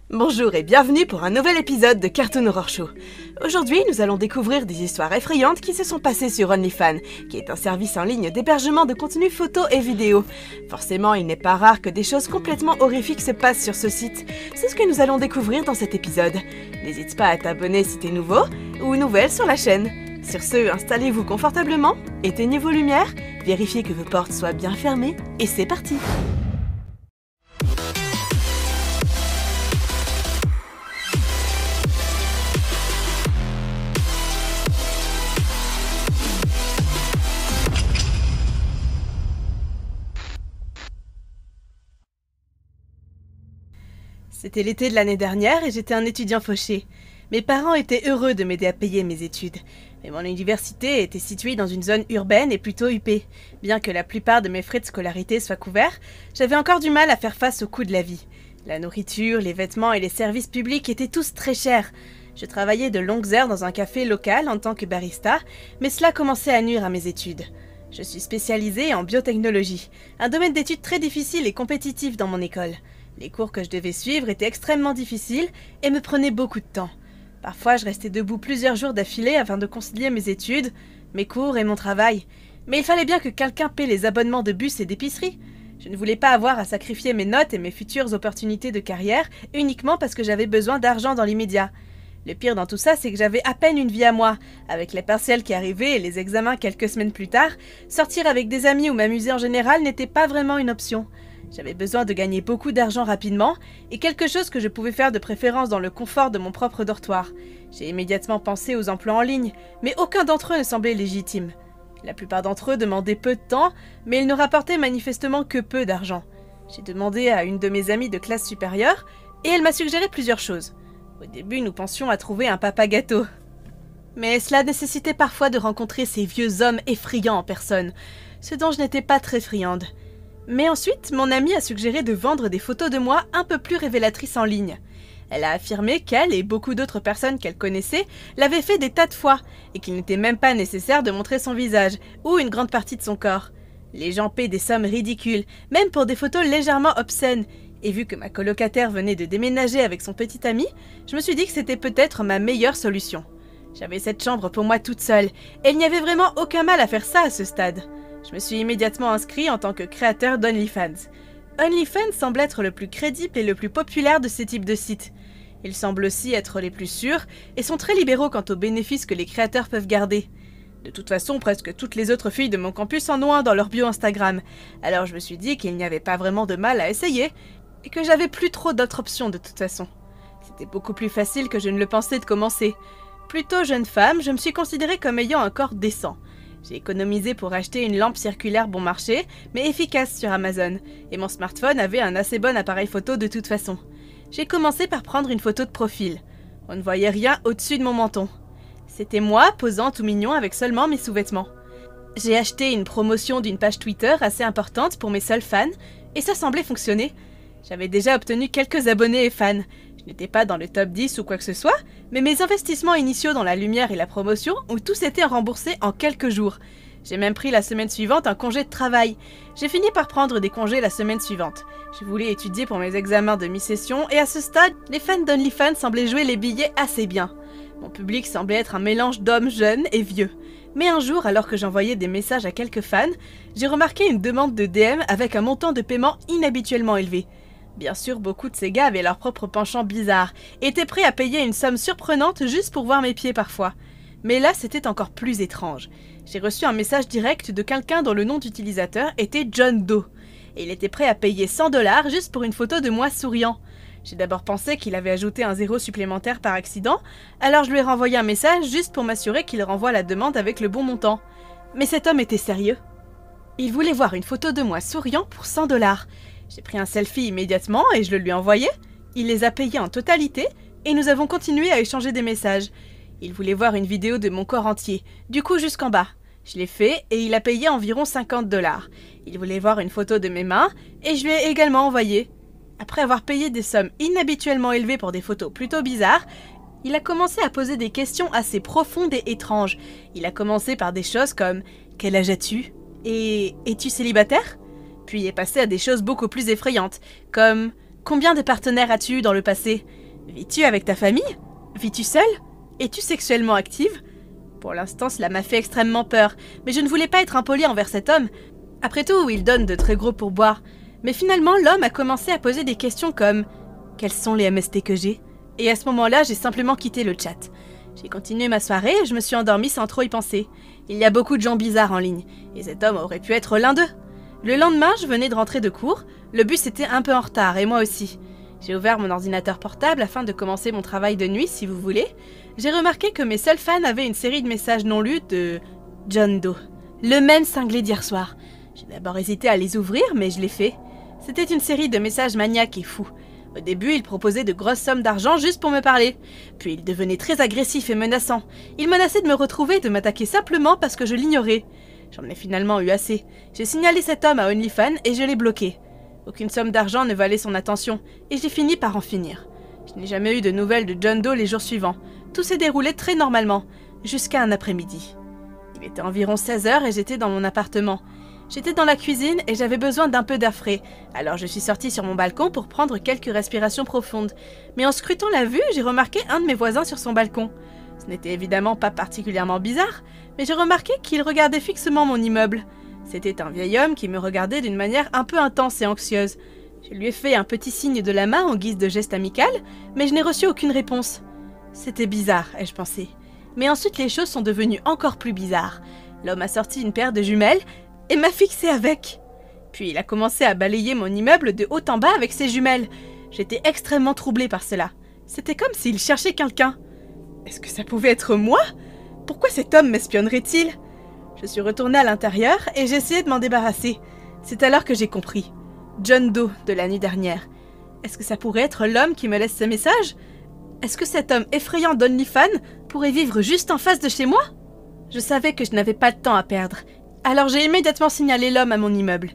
Bonjour et bienvenue pour un nouvel épisode de Cartoon Horror Show. Aujourd'hui, nous allons découvrir des histoires effrayantes qui se sont passées sur OnlyFans, qui est un service en ligne d'hébergement de contenu photo et vidéo. Forcément, il n'est pas rare que des choses complètement horrifiques se passent sur ce site. C'est ce que nous allons découvrir dans cet épisode. N'hésite pas à t'abonner si t'es nouveau ou nouvelle sur la chaîne. Sur ce, installez-vous confortablement, éteignez vos lumières, vérifiez que vos portes soient bien fermées et c'est parti! C'était l'été de l'année dernière et j'étais un étudiant fauché. Mes parents étaient heureux de m'aider à payer mes études. Mais mon université était située dans une zone urbaine et plutôt huppée. Bien que la plupart de mes frais de scolarité soient couverts, j'avais encore du mal à faire face au coût de la vie. La nourriture, les vêtements et les services publics étaient tous très chers. Je travaillais de longues heures dans un café local en tant que barista, mais cela commençait à nuire à mes études. Je suis spécialisée en biotechnologie, un domaine d'études très difficile et compétitif dans mon école. Les cours que je devais suivre étaient extrêmement difficiles et me prenaient beaucoup de temps. Parfois, je restais debout plusieurs jours d'affilée afin de concilier mes études, mes cours et mon travail. Mais il fallait bien que quelqu'un paie les abonnements de bus et d'épicerie. Je ne voulais pas avoir à sacrifier mes notes et mes futures opportunités de carrière uniquement parce que j'avais besoin d'argent dans l'immédiat. Le pire dans tout ça, c'est que j'avais à peine une vie à moi. Avec les partiels qui arrivaient et les examens quelques semaines plus tard, sortir avec des amis ou m'amuser en général n'était pas vraiment une option. J'avais besoin de gagner beaucoup d'argent rapidement et quelque chose que je pouvais faire de préférence dans le confort de mon propre dortoir. J'ai immédiatement pensé aux emplois en ligne, mais aucun d'entre eux ne semblait légitime. La plupart d'entre eux demandaient peu de temps, mais ils ne rapportaient manifestement que peu d'argent. J'ai demandé à une de mes amies de classe supérieure et elle m'a suggéré plusieurs choses. Au début, nous pensions à trouver un papa gâteau. Mais cela nécessitait parfois de rencontrer ces vieux hommes effrayants en personne, ce dont je n'étais pas très friande. Mais ensuite, mon amie a suggéré de vendre des photos de moi un peu plus révélatrices en ligne. Elle a affirmé qu'elle et beaucoup d'autres personnes qu'elle connaissait l'avaient fait des tas de fois et qu'il n'était même pas nécessaire de montrer son visage ou une grande partie de son corps. Les gens paient des sommes ridicules, même pour des photos légèrement obscènes. Et vu que ma colocataire venait de déménager avec son petit ami, je me suis dit que c'était peut-être ma meilleure solution. J'avais cette chambre pour moi toute seule et il n'y avait vraiment aucun mal à faire ça à ce stade. Je me suis immédiatement inscrit en tant que créateur d'OnlyFans. OnlyFans semble être le plus crédible et le plus populaire de ces types de sites. Ils semblent aussi être les plus sûrs et sont très libéraux quant aux bénéfices que les créateurs peuvent garder. De toute façon, presque toutes les autres filles de mon campus en ont un dans leur bio Instagram, alors je me suis dit qu'il n'y avait pas vraiment de mal à essayer et que j'avais plus trop d'autres options de toute façon. C'était beaucoup plus facile que je ne le pensais de commencer. Plutôt jeune femme, je me suis considérée comme ayant un corps décent. J'ai économisé pour acheter une lampe circulaire bon marché, mais efficace sur Amazon, et mon smartphone avait un assez bon appareil photo de toute façon. J'ai commencé par prendre une photo de profil. On ne voyait rien au-dessus de mon menton. C'était moi, posant tout mignon avec seulement mes sous-vêtements. J'ai acheté une promotion d'une page Twitter assez importante pour mes seuls fans, et ça semblait fonctionner. J'avais déjà obtenu quelques abonnés et fans. Je n'étais pas dans le top 10 ou quoi que ce soit, mais mes investissements initiaux dans la lumière et la promotion ont tous été remboursés en quelques jours. J'ai même pris la semaine suivante un congé de travail. J'ai fini par prendre des congés la semaine suivante. Je voulais étudier pour mes examens de mi-session et à ce stade, les fans d'OnlyFans semblaient jouer les billets assez bien. Mon public semblait être un mélange d'hommes jeunes et vieux. Mais un jour, alors que j'envoyais des messages à quelques fans, j'ai remarqué une demande de DM avec un montant de paiement inhabituellement élevé. Bien sûr, beaucoup de ces gars avaient leur propre penchant bizarre, étaient prêts à payer une somme surprenante juste pour voir mes pieds parfois. Mais là, c'était encore plus étrange. J'ai reçu un message direct de quelqu'un dont le nom d'utilisateur était John Doe, et il était prêt à payer 100 $ juste pour une photo de moi souriant. J'ai d'abord pensé qu'il avait ajouté un 0 supplémentaire par accident, alors je lui ai renvoyé un message juste pour m'assurer qu'il renvoie la demande avec le bon montant. Mais cet homme était sérieux. Il voulait voir une photo de moi souriant pour 100 $. J'ai pris un selfie immédiatement et je le lui ai envoyé. Il les a payés en totalité et nous avons continué à échanger des messages. Il voulait voir une vidéo de mon corps entier, du cou jusqu'en bas. Je l'ai fait et il a payé environ 50 $. Il voulait voir une photo de mes mains et je lui ai également envoyé. Après avoir payé des sommes inhabituellement élevées pour des photos plutôt bizarres, il a commencé à poser des questions assez profondes et étranges. Il a commencé par des choses comme « Quel âge as-tu » et « Es-tu célibataire ?» Puis est passé à des choses beaucoup plus effrayantes, comme Combien de partenaires as-tu eu dans le passé? Vis-tu avec ta famille? Vis-tu seule? Es-tu sexuellement active? Pour l'instant, cela m'a fait extrêmement peur, mais je ne voulais pas être impolie envers cet homme. Après tout, il donne de très gros pourboires. Mais finalement, l'homme a commencé à poser des questions comme « Quels sont les MST que j'ai ?» Et à ce moment-là, j'ai simplement quitté le chat. J'ai continué ma soirée et je me suis endormie sans trop y penser. Il y a beaucoup de gens bizarres en ligne, et cet homme aurait pu être l'un d'eux. Le lendemain, je venais de rentrer de cours, le bus était un peu en retard, et moi aussi. J'ai ouvert mon ordinateur portable afin de commencer mon travail de nuit, si vous voulez. J'ai remarqué que mes seuls fans avaient une série de messages non lus de John Doe. Le même cinglé d'hier soir. J'ai d'abord hésité à les ouvrir, mais je l'ai fait. C'était une série de messages maniaques et fous. Au début, il proposait de grosses sommes d'argent juste pour me parler. Puis il devenait très agressif et menaçant. Il menaçait de me retrouver et de m'attaquer simplement parce que je l'ignorais. J'en ai finalement eu assez. J'ai signalé cet homme à OnlyFans et je l'ai bloqué. Aucune somme d'argent ne valait son attention, et j'ai fini par en finir. Je n'ai jamais eu de nouvelles de John Doe les jours suivants. Tout s'est déroulé très normalement, jusqu'à un après-midi. Il était environ 16h et j'étais dans mon appartement. J'étais dans la cuisine et j'avais besoin d'un peu d'air frais, alors je suis sortie sur mon balcon pour prendre quelques respirations profondes. Mais en scrutant la vue, j'ai remarqué un de mes voisins sur son balcon. Ce n'était évidemment pas particulièrement bizarre, mais j'ai remarqué qu'il regardait fixement mon immeuble. C'était un vieil homme qui me regardait d'une manière un peu intense et anxieuse. Je lui ai fait un petit signe de la main en guise de geste amical, mais je n'ai reçu aucune réponse. C'était bizarre, ai-je pensé. Mais ensuite les choses sont devenues encore plus bizarres. L'homme a sorti une paire de jumelles et m'a fixé avec. Puis il a commencé à balayer mon immeuble de haut en bas avec ses jumelles. J'étais extrêmement troublée par cela. C'était comme s'il cherchait quelqu'un. Est-ce que ça pouvait être moi? Pourquoi cet homme m'espionnerait-il? Je suis retournée à l'intérieur et j'ai essayé de m'en débarrasser. C'est alors que j'ai compris. John Doe de la nuit dernière. Est-ce que ça pourrait être l'homme qui me laisse ce message? Est-ce que cet homme effrayant d'OnlyFans pourrait vivre juste en face de chez moi? Je savais que je n'avais pas de temps à perdre. Alors j'ai immédiatement signalé l'homme à mon immeuble.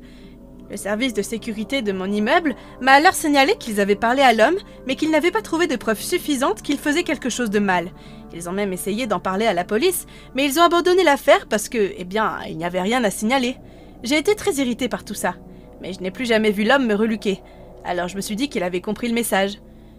Le service de sécurité de mon immeuble m'a alors signalé qu'ils avaient parlé à l'homme, mais qu'ils n'avaient pas trouvé de preuves suffisantes qu'il faisait quelque chose de mal. Ils ont même essayé d'en parler à la police, mais ils ont abandonné l'affaire parce que, eh bien, il n'y avait rien à signaler. J'ai été très irritée par tout ça, mais je n'ai plus jamais vu l'homme me reluquer. Alors je me suis dit qu'il avait compris le message.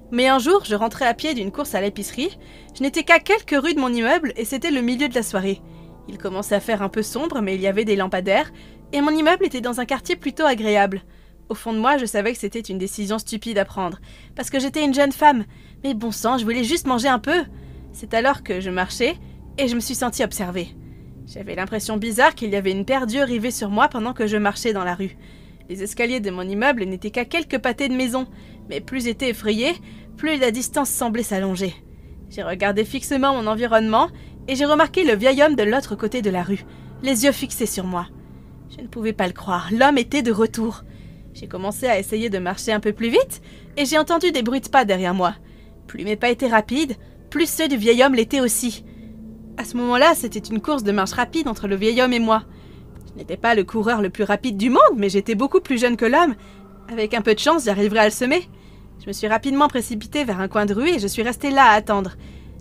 Mais un jour, je rentrais à pied d'une course à l'épicerie. Je n'étais qu'à quelques rues de mon immeuble et c'était le milieu de la soirée. Il commençait à faire un peu sombre, mais il y avait des lampadaires, et mon immeuble était dans un quartier plutôt agréable. Au fond de moi, je savais que c'était une décision stupide à prendre, parce que j'étais une jeune femme, mais bon sang, je voulais juste manger un peu. C'est alors que je marchais, et je me suis sentie observée. J'avais l'impression bizarre qu'il y avait une paire d'yeux rivés sur moi pendant que je marchais dans la rue. Les escaliers de mon immeuble n'étaient qu'à quelques pâtés de maison, mais plus j'étais effrayée, plus la distance semblait s'allonger. J'ai regardé fixement mon environnement, et j'ai remarqué le vieil homme de l'autre côté de la rue, les yeux fixés sur moi. Je ne pouvais pas le croire, l'homme était de retour. J'ai commencé à essayer de marcher un peu plus vite, et j'ai entendu des bruits de pas derrière moi. Plus mes pas étaient rapides, plus ceux du vieil homme l'étaient aussi. À ce moment-là, c'était une course de marche rapide entre le vieil homme et moi. Je n'étais pas le coureur le plus rapide du monde, mais j'étais beaucoup plus jeune que l'homme. Avec un peu de chance, j'arriverais à le semer. Je me suis rapidement précipitée vers un coin de rue et je suis restée là à attendre.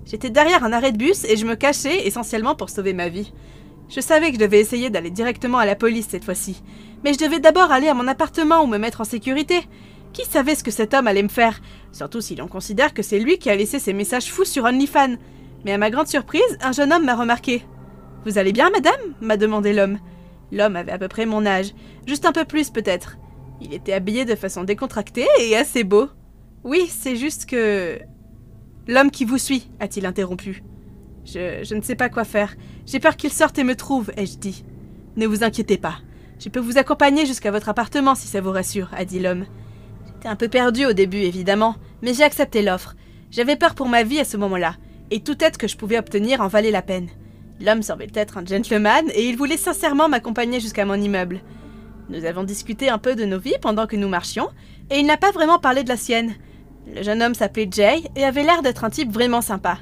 J'étais derrière un arrêt de bus et je me cachais essentiellement pour sauver ma vie. Je savais que je devais essayer d'aller directement à la police cette fois-ci, mais je devais d'abord aller à mon appartement ou me mettre en sécurité. Qui savait ce que cet homme allait me faire, surtout si l'on considère que c'est lui qui a laissé ses messages fous sur OnlyFans. Mais à ma grande surprise, un jeune homme m'a remarqué. « Vous allez bien, madame ?» m'a demandé l'homme. L'homme avait à peu près mon âge, juste un peu plus peut-être. Il était habillé de façon décontractée et assez beau. « Oui, c'est juste que... » « L'homme qui vous suit, a-t-il interrompu. Je ne sais pas quoi faire. J'ai peur qu'il sorte et me trouve, ai-je dit. Ne vous inquiétez pas. Je peux vous accompagner jusqu'à votre appartement si ça vous rassure, a dit l'homme. J'étais un peu perdue au début, évidemment, mais j'ai accepté l'offre. J'avais peur pour ma vie à ce moment-là, et toute aide que je pouvais obtenir en valait la peine. L'homme semblait être un gentleman, et il voulait sincèrement m'accompagner jusqu'à mon immeuble. Nous avons discuté un peu de nos vies pendant que nous marchions, et il n'a pas vraiment parlé de la sienne. Le jeune homme s'appelait Jay et avait l'air d'être un type vraiment sympa.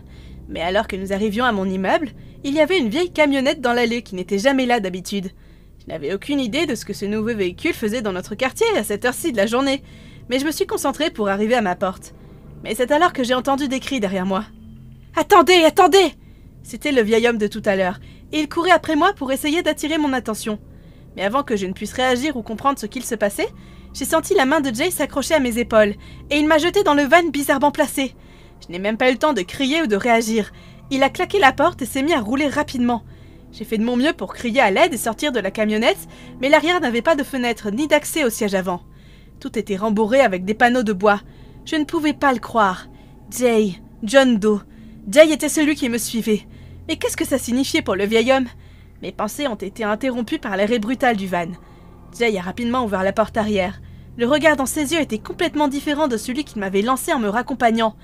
Mais alors que nous arrivions à mon immeuble, il y avait une vieille camionnette dans l'allée qui n'était jamais là d'habitude. Je n'avais aucune idée de ce que ce nouveau véhicule faisait dans notre quartier à cette heure-ci de la journée, mais je me suis concentrée pour arriver à ma porte. Mais c'est alors que j'ai entendu des cris derrière moi. « Attendez, attendez !» C'était le vieil homme de tout à l'heure, et il courait après moi pour essayer d'attirer mon attention. Mais avant que je ne puisse réagir ou comprendre ce qu'il se passait, J'ai senti la main de Jay s'accrocher à mes épaules, et il m'a jeté dans le van bizarrement placé. Je n'ai même pas eu le temps de crier ou de réagir. Il a claqué la porte et s'est mis à rouler rapidement. J'ai fait de mon mieux pour crier à l'aide et sortir de la camionnette, mais l'arrière n'avait pas de fenêtre ni d'accès au siège avant. Tout était rembourré avec des panneaux de bois. Je ne pouvais pas le croire. Jay, John Doe. Jay était celui qui me suivait. Mais qu'est-ce que ça signifiait pour le vieil homme? Mes pensées ont été interrompues par l'arrêt brutal du van. Jay a rapidement ouvert la porte arrière. Le regard dans ses yeux était complètement différent de celui qu'il m'avait lancé en me raccompagnant.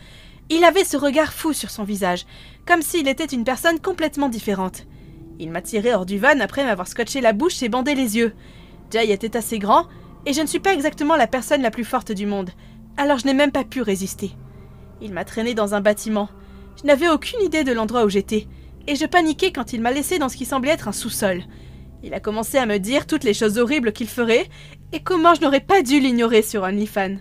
Il avait ce regard fou sur son visage, comme s'il était une personne complètement différente. Il m'a tiré hors du van après m'avoir scotché la bouche et bandé les yeux. Jay était assez grand, et je ne suis pas exactement la personne la plus forte du monde, alors je n'ai même pas pu résister. Il m'a traîné dans un bâtiment. Je n'avais aucune idée de l'endroit où j'étais, et je paniquais quand il m'a laissé dans ce qui semblait être un sous-sol. Il a commencé à me dire toutes les choses horribles qu'il ferait, et comment je n'aurais pas dû l'ignorer sur OnlyFans.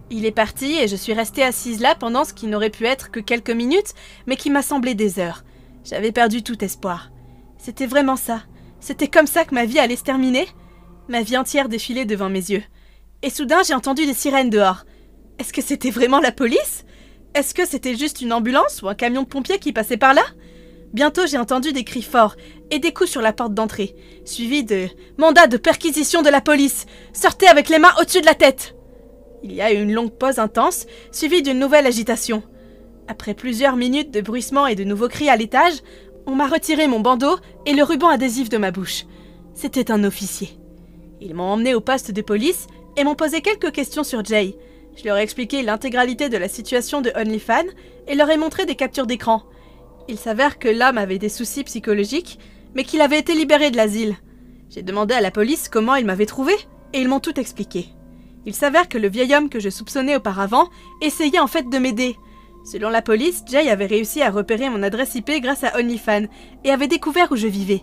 Il est parti et je suis restée assise là pendant ce qui n'aurait pu être que quelques minutes, mais qui m'a semblé des heures. J'avais perdu tout espoir. C'était vraiment ça. C'était comme ça que ma vie allait se terminer. Ma vie entière défilait devant mes yeux. Et soudain, j'ai entendu des sirènes dehors. Est-ce que c'était vraiment la police? Est-ce que c'était juste une ambulance ou un camion de pompiers qui passait par là? Bientôt, j'ai entendu des cris forts et des coups sur la porte d'entrée, suivis de « Mandat de perquisition de la police! Sortez avec les mains au-dessus de la tête !» Il y a eu une longue pause intense, suivie d'une nouvelle agitation. Après plusieurs minutes de bruissement et de nouveaux cris à l'étage, on m'a retiré mon bandeau et le ruban adhésif de ma bouche. C'était un officier. Ils m'ont emmené au poste de police et m'ont posé quelques questions sur Jay. Je leur ai expliqué l'intégralité de la situation de OnlyFans et leur ai montré des captures d'écran. Il s'avère que l'homme avait des soucis psychologiques, mais qu'il avait été libéré de l'asile. J'ai demandé à la police comment ils m'avaient trouvé, et ils m'ont tout expliqué. Il s'avère que le vieil homme que je soupçonnais auparavant essayait en fait de m'aider. Selon la police, Jay avait réussi à repérer mon adresse IP grâce à OnlyFans, et avait découvert où je vivais.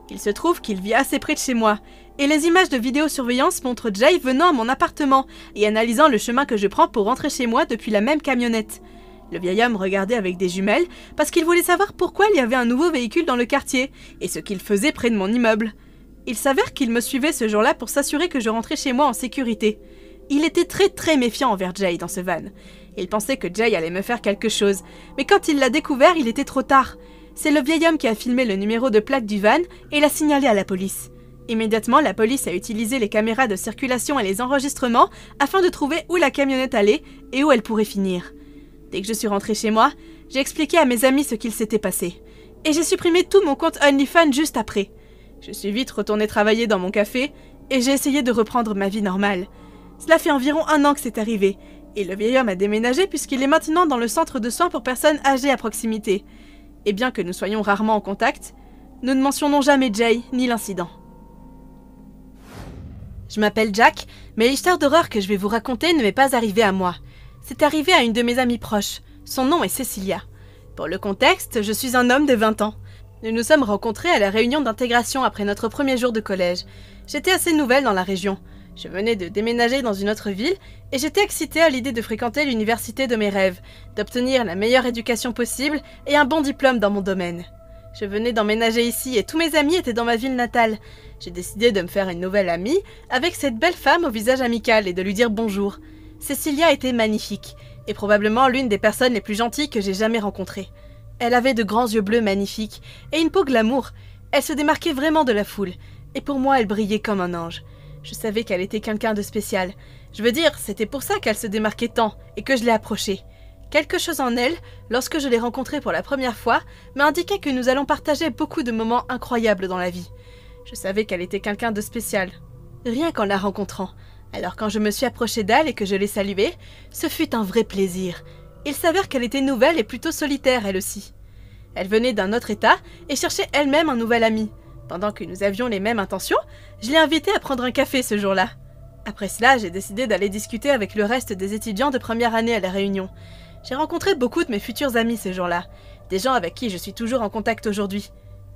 Il se trouve qu'il vit assez près de chez moi, et les images de vidéosurveillance montrent Jay venant à mon appartement et analysant le chemin que je prends pour rentrer chez moi depuis la même camionnette. Le vieil homme regardait avec des jumelles parce qu'il voulait savoir pourquoi il y avait un nouveau véhicule dans le quartier et ce qu'il faisait près de mon immeuble. Il s'avère qu'il me suivait ce jour-là pour s'assurer que je rentrais chez moi en sécurité. Il était très méfiant envers Jay dans ce van. Il pensait que Jay allait me faire quelque chose, mais quand il l'a découvert, il était trop tard. C'est le vieil homme qui a filmé le numéro de plaque du van et l'a signalé à la police. Immédiatement, la police a utilisé les caméras de circulation et les enregistrements afin de trouver où la camionnette allait et où elle pourrait finir. Dès que je suis rentrée chez moi, j'ai expliqué à mes amis ce qu'il s'était passé. Et j'ai supprimé tout mon compte OnlyFans juste après. Je suis vite retournée travailler dans mon café et j'ai essayé de reprendre ma vie normale. Cela fait environ 1 an que c'est arrivé, et le vieil homme a déménagé puisqu'il est maintenant dans le centre de soins pour personnes âgées à proximité. Et bien que nous soyons rarement en contact, nous ne mentionnons jamais Jay ni l'incident. Je m'appelle Jack, mais l'histoire d'horreur que je vais vous raconter ne m'est pas arrivée à moi. C'est arrivé à une de mes amies proches. Son nom est Cecilia. Pour le contexte, je suis un homme de 20 ans. Nous nous sommes rencontrés à la réunion d'intégration après notre premier jour de collège. J'étais assez nouvelle dans la région. Je venais de déménager dans une autre ville et j'étais excitée à l'idée de fréquenter l'université de mes rêves, d'obtenir la meilleure éducation possible et un bon diplôme dans mon domaine. Je venais d'emménager ici et tous mes amis étaient dans ma ville natale. J'ai décidé de me faire une nouvelle amie avec cette belle femme au visage amical et de lui dire bonjour. Cecilia était magnifique, et probablement l'une des personnes les plus gentilles que j'ai jamais rencontrées. Elle avait de grands yeux bleus magnifiques, et une peau glamour. Elle se démarquait vraiment de la foule, et pour moi elle brillait comme un ange. Je savais qu'elle était quelqu'un de spécial. Je veux dire, c'était pour ça qu'elle se démarquait tant, et que je l'ai approchée. Quelque chose en elle, lorsque je l'ai rencontrée pour la première fois, m'a indiqué que nous allons partager beaucoup de moments incroyables dans la vie. Je savais qu'elle était quelqu'un de spécial, rien qu'en la rencontrant. Alors quand je me suis approchée d'elle et que je l'ai saluée, ce fut un vrai plaisir. Il s'avère qu'elle était nouvelle et plutôt solitaire elle aussi. Elle venait d'un autre état et cherchait elle-même un nouvel ami. Pendant que nous avions les mêmes intentions, je l'ai invitée à prendre un café ce jour-là. Après cela, j'ai décidé d'aller discuter avec le reste des étudiants de première année à la réunion. J'ai rencontré beaucoup de mes futurs amis ce jour-là, des gens avec qui je suis toujours en contact aujourd'hui.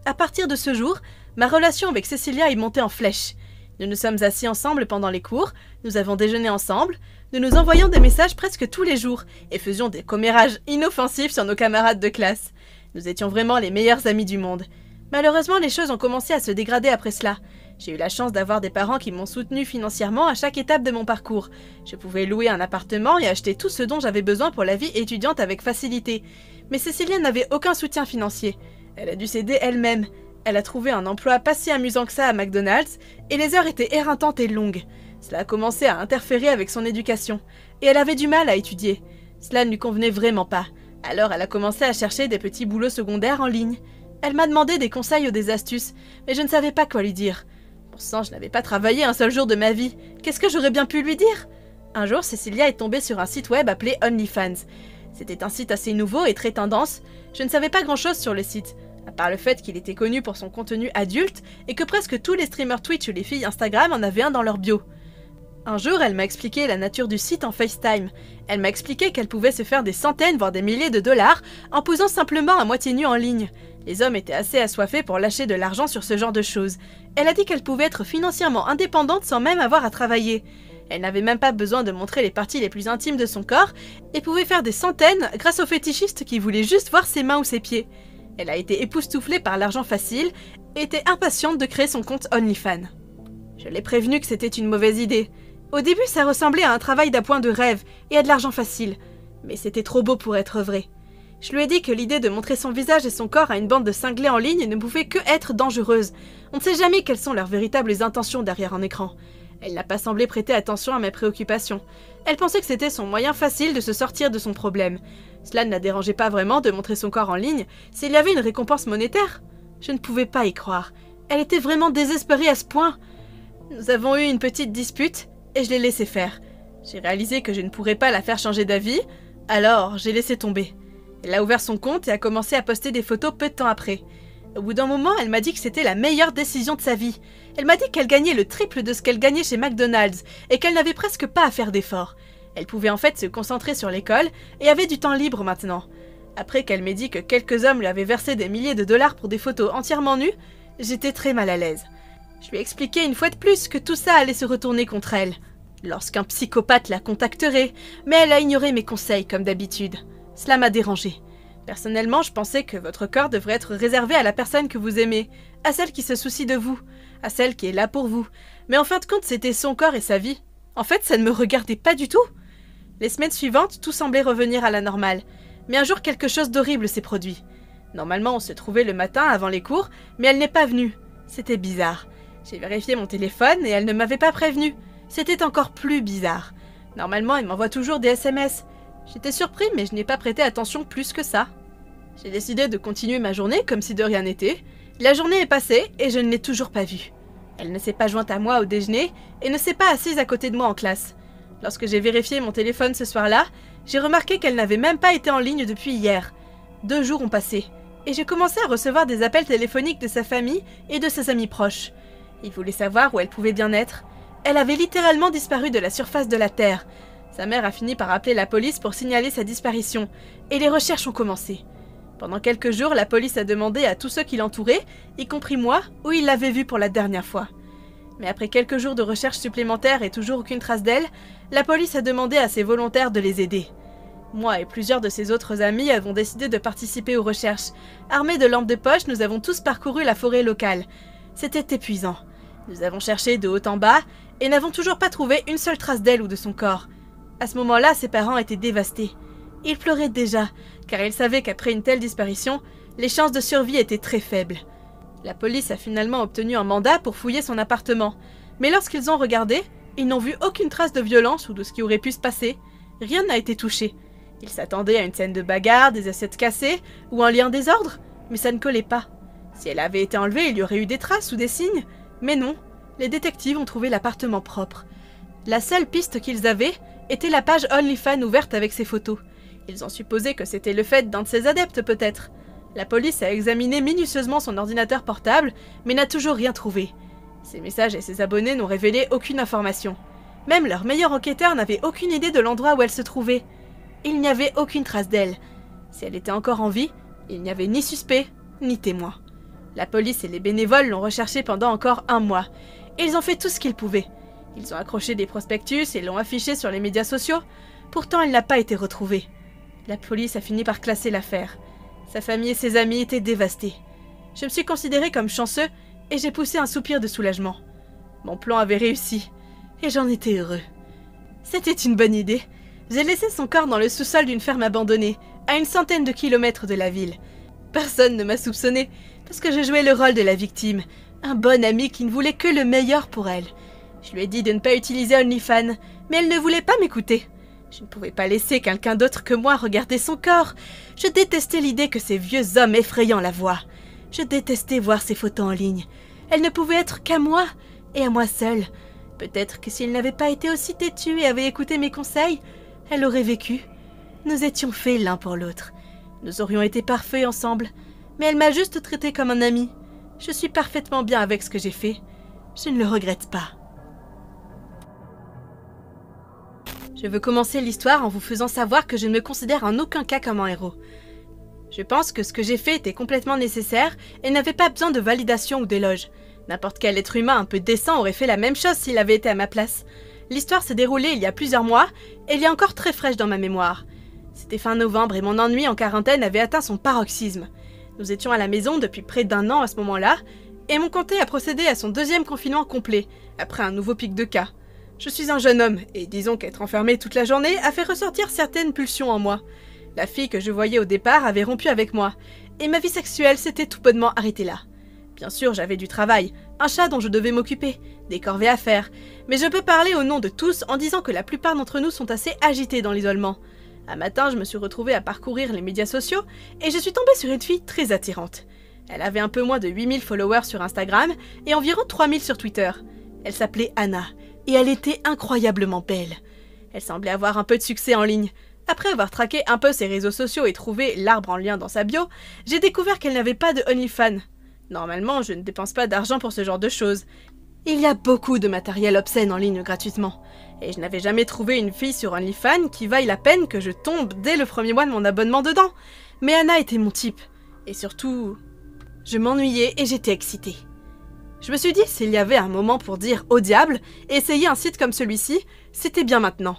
À partir de ce jour, ma relation avec Cecilia est montée en flèche. Nous nous sommes assis ensemble pendant les cours, nous avons déjeuné ensemble, nous nous envoyions des messages presque tous les jours et faisions des commérages inoffensifs sur nos camarades de classe. Nous étions vraiment les meilleurs amis du monde. Malheureusement, les choses ont commencé à se dégrader après cela. J'ai eu la chance d'avoir des parents qui m'ont soutenu financièrement à chaque étape de mon parcours. Je pouvais louer un appartement et acheter tout ce dont j'avais besoin pour la vie étudiante avec facilité. Mais Cecilia n'avait aucun soutien financier. Elle a dû s'aider elle-même. Elle a trouvé un emploi pas si amusant que ça à McDonald's, et les heures étaient éreintantes et longues. Cela a commencé à interférer avec son éducation, et elle avait du mal à étudier. Cela ne lui convenait vraiment pas. Alors elle a commencé à chercher des petits boulots secondaires en ligne. Elle m'a demandé des conseils ou des astuces, mais je ne savais pas quoi lui dire. Pourtant, je n'avais pas travaillé un seul jour de ma vie. Qu'est-ce que j'aurais bien pu lui dire? Un jour, Cecilia est tombée sur un site web appelé OnlyFans. C'était un site assez nouveau et très tendance. Je ne savais pas grand-chose sur le site, à part le fait qu'il était connu pour son contenu adulte et que presque tous les streamers Twitch ou les filles Instagram en avaient un dans leur bio. Un jour, elle m'a expliqué la nature du site en FaceTime. Elle m'a expliqué qu'elle pouvait se faire des centaines voire des milliers de dollars en posant simplement à moitié nue en ligne. Les hommes étaient assez assoiffés pour lâcher de l'argent sur ce genre de choses. Elle a dit qu'elle pouvait être financièrement indépendante sans même avoir à travailler. Elle n'avait même pas besoin de montrer les parties les plus intimes de son corps et pouvait faire des centaines grâce aux fétichistes qui voulaient juste voir ses mains ou ses pieds. Elle a été époustouflée par l'argent facile et était impatiente de créer son compte OnlyFans. Je l'ai prévenue que c'était une mauvaise idée. Au début, ça ressemblait à un travail d'appoint de rêve et à de l'argent facile. Mais c'était trop beau pour être vrai. Je lui ai dit que l'idée de montrer son visage et son corps à une bande de cinglés en ligne ne pouvait que être dangereuse. On ne sait jamais quelles sont leurs véritables intentions derrière un écran. Elle n'a pas semblé prêter attention à mes préoccupations. Elle pensait que c'était son moyen facile de se sortir de son problème. Cela ne la dérangeait pas vraiment de montrer son corps en ligne s'il y avait une récompense monétaire. Je ne pouvais pas y croire. Elle était vraiment désespérée à ce point. Nous avons eu une petite dispute et je l'ai laissé faire. J'ai réalisé que je ne pourrais pas la faire changer d'avis, alors j'ai laissé tomber. Elle a ouvert son compte et a commencé à poster des photos peu de temps après. Au bout d'un moment, elle m'a dit que c'était la meilleure décision de sa vie. Elle m'a dit qu'elle gagnait le triple de ce qu'elle gagnait chez McDonald's et qu'elle n'avait presque pas à faire d'efforts. Elle pouvait en fait se concentrer sur l'école et avait du temps libre maintenant. Après qu'elle m'ait dit que quelques hommes lui avaient versé des milliers de dollars pour des photos entièrement nues, j'étais très mal à l'aise. Je lui ai expliqué une fois de plus que tout ça allait se retourner contre elle, lorsqu'un psychopathe la contacterait, mais elle a ignoré mes conseils comme d'habitude. Cela m'a dérangée. Personnellement, je pensais que votre corps devrait être réservé à la personne que vous aimez, à celle qui se soucie de vous, à celle qui est là pour vous. Mais en fin de compte, c'était son corps et sa vie. En fait, ça ne me regardait pas du tout. Les semaines suivantes, tout semblait revenir à la normale. Mais un jour, quelque chose d'horrible s'est produit. Normalement, on se trouvait le matin avant les cours, mais elle n'est pas venue. C'était bizarre. J'ai vérifié mon téléphone et elle ne m'avait pas prévenue. C'était encore plus bizarre. Normalement, elle m'envoie toujours des SMS. J'étais surpris, mais je n'ai pas prêté attention plus que ça. J'ai décidé de continuer ma journée comme si de rien n'était. La journée est passée et je ne l'ai toujours pas vue. Elle ne s'est pas jointe à moi au déjeuner et ne s'est pas assise à côté de moi en classe. Lorsque j'ai vérifié mon téléphone ce soir-là, j'ai remarqué qu'elle n'avait même pas été en ligne depuis hier. 2 jours ont passé et j'ai commencé à recevoir des appels téléphoniques de sa famille et de ses amis proches. Ils voulaient savoir où elle pouvait bien être. Elle avait littéralement disparu de la surface de la Terre. Sa mère a fini par appeler la police pour signaler sa disparition, et les recherches ont commencé. Pendant quelques jours, la police a demandé à tous ceux qui l'entouraient, y compris moi, où ils l'avaient vue pour la dernière fois. Mais après quelques jours de recherches supplémentaires et toujours aucune trace d'elle, la police a demandé à ses volontaires de les aider. Moi et plusieurs de ses autres amis avons décidé de participer aux recherches. Armés de lampes de poche, nous avons tous parcouru la forêt locale. C'était épuisant. Nous avons cherché de haut en bas et n'avons toujours pas trouvé une seule trace d'elle ou de son corps. À ce moment-là, ses parents étaient dévastés. Ils pleuraient déjà, car ils savaient qu'après une telle disparition, les chances de survie étaient très faibles. La police a finalement obtenu un mandat pour fouiller son appartement, mais lorsqu'ils ont regardé, ils n'ont vu aucune trace de violence ou de ce qui aurait pu se passer. Rien n'a été touché. Ils s'attendaient à une scène de bagarre, des assiettes cassées ou un lit en désordre, mais ça ne collait pas. Si elle avait été enlevée, il y aurait eu des traces ou des signes, mais non, les détectives ont trouvé l'appartement propre. La seule piste qu'ils avaient était la page OnlyFans ouverte avec ses photos. Ils ont supposé que c'était le fait d'un de ses adeptes peut-être. La police a examiné minutieusement son ordinateur portable, mais n'a toujours rien trouvé. Ses messages et ses abonnés n'ont révélé aucune information. Même leur meilleur enquêteur n'avait aucune idée de l'endroit où elle se trouvait. Il n'y avait aucune trace d'elle. Si elle était encore en vie, il n'y avait ni suspect, ni témoin. La police et les bénévoles l'ont recherchée pendant encore 1 mois. Et ils ont fait tout ce qu'ils pouvaient. Ils ont accroché des prospectus et l'ont affiché sur les médias sociaux. Pourtant, elle n'a pas été retrouvée. La police a fini par classer l'affaire. Sa famille et ses amis étaient dévastés. Je me suis considérée comme chanceux et j'ai poussé un soupir de soulagement. Mon plan avait réussi, et j'en étais heureux. C'était une bonne idée. J'ai laissé son corps dans le sous-sol d'une ferme abandonnée, à une centaine de kilomètres de la ville. Personne ne m'a soupçonné, parce que je jouais le rôle de la victime, un bon ami qui ne voulait que le meilleur pour elle. Je lui ai dit de ne pas utiliser OnlyFans, mais elle ne voulait pas m'écouter. Je ne pouvais pas laisser quelqu'un d'autre que moi regarder son corps. Je détestais l'idée que ces vieux hommes effrayants la voient. Je détestais voir ces photos en ligne. Elles ne pouvaient être qu'à moi, et à moi seule. Peut-être que s'il n'avait pas été aussi têtu et avait écouté mes conseils, elle aurait vécu. Nous étions faits l'un pour l'autre. Nous aurions été parfaits ensemble, mais elle m'a juste traité comme un ami. Je suis parfaitement bien avec ce que j'ai fait. Je ne le regrette pas. Je veux commencer l'histoire en vous faisant savoir que je ne me considère en aucun cas comme un héros. Je pense que ce que j'ai fait était complètement nécessaire et n'avait pas besoin de validation ou d'éloge. N'importe quel être humain un peu décent aurait fait la même chose s'il avait été à ma place. L'histoire s'est déroulée il y a plusieurs mois et elle est encore très fraîche dans ma mémoire. C'était fin novembre et mon ennui en quarantaine avait atteint son paroxysme. Nous étions à la maison depuis près d'1 an à ce moment-là et mon comté a procédé à son 2e confinement complet, après un nouveau pic de cas. Je suis un jeune homme, et disons qu'être enfermé toute la journée a fait ressortir certaines pulsions en moi. La fille que je voyais au départ avait rompu avec moi, et ma vie sexuelle s'était tout bonnement arrêtée là. Bien sûr, j'avais du travail, un chat dont je devais m'occuper, des corvées à faire, mais je peux parler au nom de tous en disant que la plupart d'entre nous sont assez agités dans l'isolement. Un matin, je me suis retrouvée à parcourir les médias sociaux, et je suis tombée sur une fille très attirante. Elle avait un peu moins de 8000 followers sur Instagram, et environ 3000 sur Twitter. Elle s'appelait Anna. Et elle était incroyablement belle. Elle semblait avoir un peu de succès en ligne. Après avoir traqué un peu ses réseaux sociaux et trouvé l'arbre en lien dans sa bio, j'ai découvert qu'elle n'avait pas de OnlyFans. Normalement, je ne dépense pas d'argent pour ce genre de choses. Il y a beaucoup de matériel obscène en ligne gratuitement. Et je n'avais jamais trouvé une fille sur OnlyFans qui vaille la peine que je tombe dès le 1er mois de mon abonnement dedans. Mais Anna était mon type. Et surtout, je m'ennuyais et j'étais excitée. Je me suis dit, s'il y avait un moment pour dire « au diable » et essayer un site comme celui-ci, c'était bien maintenant.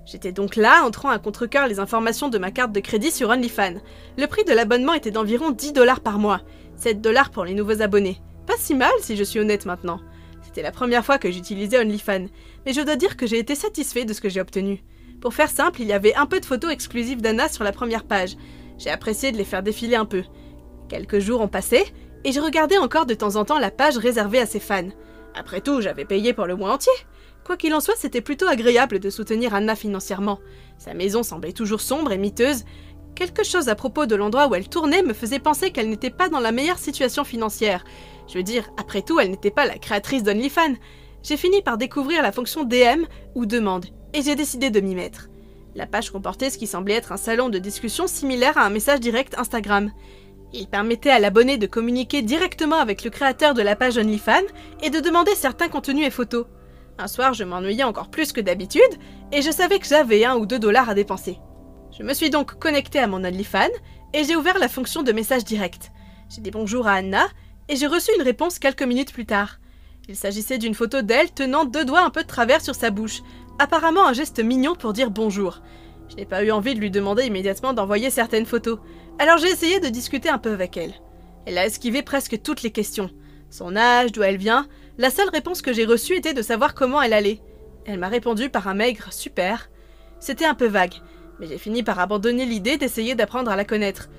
J'étais donc là, entrant à contre-cœur les informations de ma carte de crédit sur OnlyFans. Le prix de l'abonnement était d'environ 10 $ par mois, 7 $ pour les nouveaux abonnés. Pas si mal si je suis honnête maintenant. C'était la première fois que j'utilisais OnlyFans, mais je dois dire que j'ai été satisfait de ce que j'ai obtenu. Pour faire simple, il y avait un peu de photos exclusives d'Anna sur la première page. J'ai apprécié de les faire défiler un peu. Quelques jours ont passé, et je regardais encore de temps en temps la page réservée à ses fans. Après tout, j'avais payé pour le mois entier. Quoi qu'il en soit, c'était plutôt agréable de soutenir Anna financièrement. Sa maison semblait toujours sombre et miteuse. Quelque chose à propos de l'endroit où elle tournait me faisait penser qu'elle n'était pas dans la meilleure situation financière. Je veux dire, après tout, elle n'était pas la créatrice d'OnlyFans. J'ai fini par découvrir la fonction DM ou demande, et j'ai décidé de m'y mettre. La page comportait ce qui semblait être un salon de discussion similaire à un message direct Instagram. Il permettait à l'abonné de communiquer directement avec le créateur de la page OnlyFans et de demander certains contenus et photos. Un soir, je m'ennuyais encore plus que d'habitude et je savais que j'avais 1 ou 2 $ à dépenser. Je me suis donc connectée à mon OnlyFans et j'ai ouvert la fonction de message direct. J'ai dit bonjour à Anna et j'ai reçu une réponse quelques minutes plus tard. Il s'agissait d'une photo d'elle tenant 2 doigts un peu de travers sur sa bouche, apparemment un geste mignon pour dire bonjour. Je n'ai pas eu envie de lui demander immédiatement d'envoyer certaines photos, alors j'ai essayé de discuter un peu avec elle. Elle a esquivé presque toutes les questions. Son âge, d'où elle vient, la seule réponse que j'ai reçue était de savoir comment elle allait. Elle m'a répondu par un maigre « super ». C'était un peu vague, mais j'ai fini par abandonner l'idée d'essayer d'apprendre à la connaître.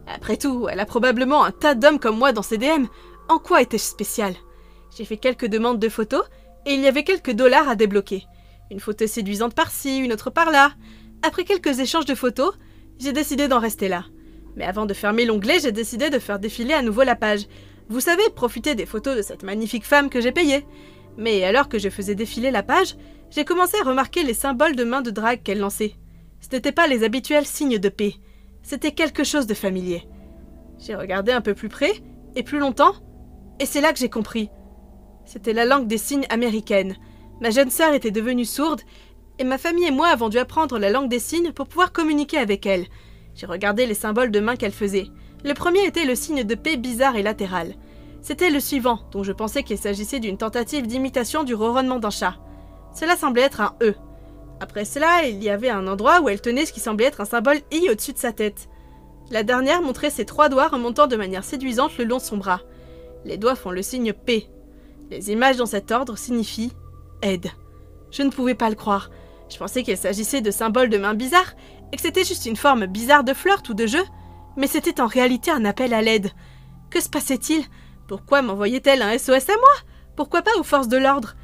Après tout, elle a probablement un tas d'hommes comme moi dans ses DM. En quoi étais-je spéciale? J'ai fait quelques demandes de photos, et il y avait quelques $ à débloquer. Une photo séduisante par-ci, une autre par-là. Après quelques échanges de photos, j'ai décidé d'en rester là. Mais avant de fermer l'onglet, j'ai décidé de faire défiler à nouveau la page. Vous savez, profiter des photos de cette magnifique femme que j'ai payée. Mais alors que je faisais défiler la page, j'ai commencé à remarquer les symboles de main de drague qu'elle lançait. Ce n'étaient pas les habituels signes de paix. C'était quelque chose de familier. J'ai regardé un peu plus près, et plus longtemps, et c'est là que j'ai compris. C'était la langue des signes américaine. Ma jeune sœur était devenue sourde, et ma famille et moi avons dû apprendre la langue des signes pour pouvoir communiquer avec elle. J'ai regardé les symboles de main qu'elle faisait. Le premier était le signe de paix bizarre et latéral. C'était le suivant, dont je pensais qu'il s'agissait d'une tentative d'imitation du ronronnement d'un chat. Cela semblait être un E. Après cela, il y avait un endroit où elle tenait ce qui semblait être un symbole I au-dessus de sa tête. La dernière montrait ses 3 doigts remontant de manière séduisante le long de son bras. Les doigts font le signe P. Les images dans cet ordre signifient « aide ». Je ne pouvais pas le croire. Je pensais qu'il s'agissait de symboles de mains bizarres et que c'était juste une forme bizarre de flirt ou de jeu. Mais c'était en réalité un appel à l'aide. Que se passait-il? Pourquoi m'envoyait-elle un SOS à moi? Pourquoi pas aux forces de l'ordre?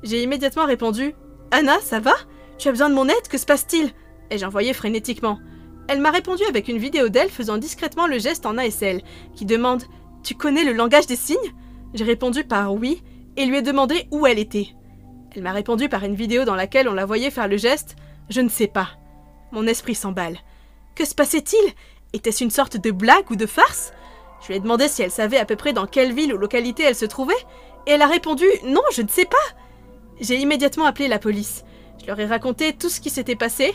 J'ai immédiatement répondu « Anna, ça va? Tu as besoin de mon aide? Que se passe-t-il » Et j'envoyais frénétiquement. Elle m'a répondu avec une vidéo d'elle faisant discrètement le geste en ASL, qui demande « Tu connais le langage des signes ?» J'ai répondu par « oui » et lui ai demandé où elle était. Elle m'a répondu par une vidéo dans laquelle on la voyait faire le geste « Je ne sais pas ». Mon esprit s'emballe. Que se passait-il? Était-ce une sorte de blague ou de farce? Je lui ai demandé si elle savait à peu près dans quelle ville ou localité elle se trouvait, et elle a répondu « Non, je ne sais pas ». J'ai immédiatement appelé la police. Je leur ai raconté tout ce qui s'était passé,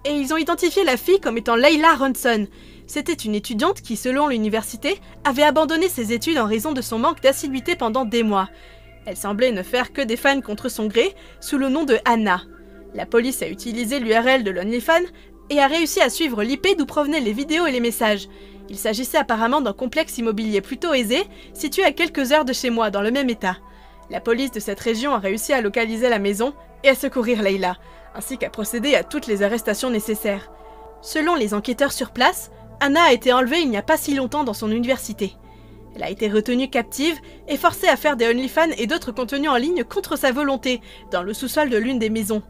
et ils ont identifié la fille comme étant Layla Ronson. C'était une étudiante qui, selon l'université, avait abandonné ses études en raison de son manque d'assiduité pendant des mois. Elle semblait ne faire que des fans contre son gré, sous le nom de Anna. La police a utilisé l'URL de l'OnlyFans et a réussi à suivre l'IP d'où provenaient les vidéos et les messages. Il s'agissait apparemment d'un complexe immobilier plutôt aisé, situé à quelques heures de chez moi, dans le même état. La police de cette région a réussi à localiser la maison et à secourir Layla, ainsi qu'à procéder à toutes les arrestations nécessaires. Selon les enquêteurs sur place, Anna a été enlevée il n'y a pas si longtemps dans son université. Elle a été retenue captive et forcée à faire des OnlyFans et d'autres contenus en ligne contre sa volonté, dans le sous-sol de l'une des maisons.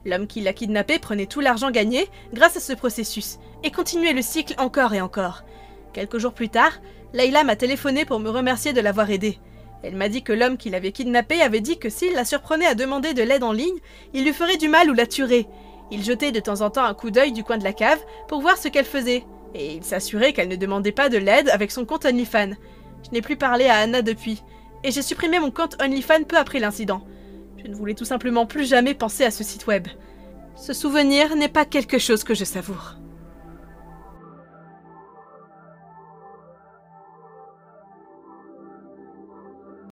L'homme qui l'a kidnappée prenait tout l'argent gagné grâce à ce processus, et continuait le cycle encore et encore. Quelques jours plus tard, Layla m'a téléphoné pour me remercier de l'avoir aidée. Elle m'a dit que l'homme qui l'avait kidnappée avait dit que s'il la surprenait à demander de l'aide en ligne, il lui ferait du mal ou la tuerait. Il jetait de temps en temps un coup d'œil du coin de la cave pour voir ce qu'elle faisait, et il s'assurait qu'elle ne demandait pas de l'aide avec son compte OnlyFans. Je n'ai plus parlé à Anna depuis, et j'ai supprimé mon compte OnlyFans peu après l'incident. Je ne voulais tout simplement plus jamais penser à ce site web. Ce souvenir n'est pas quelque chose que je savoure.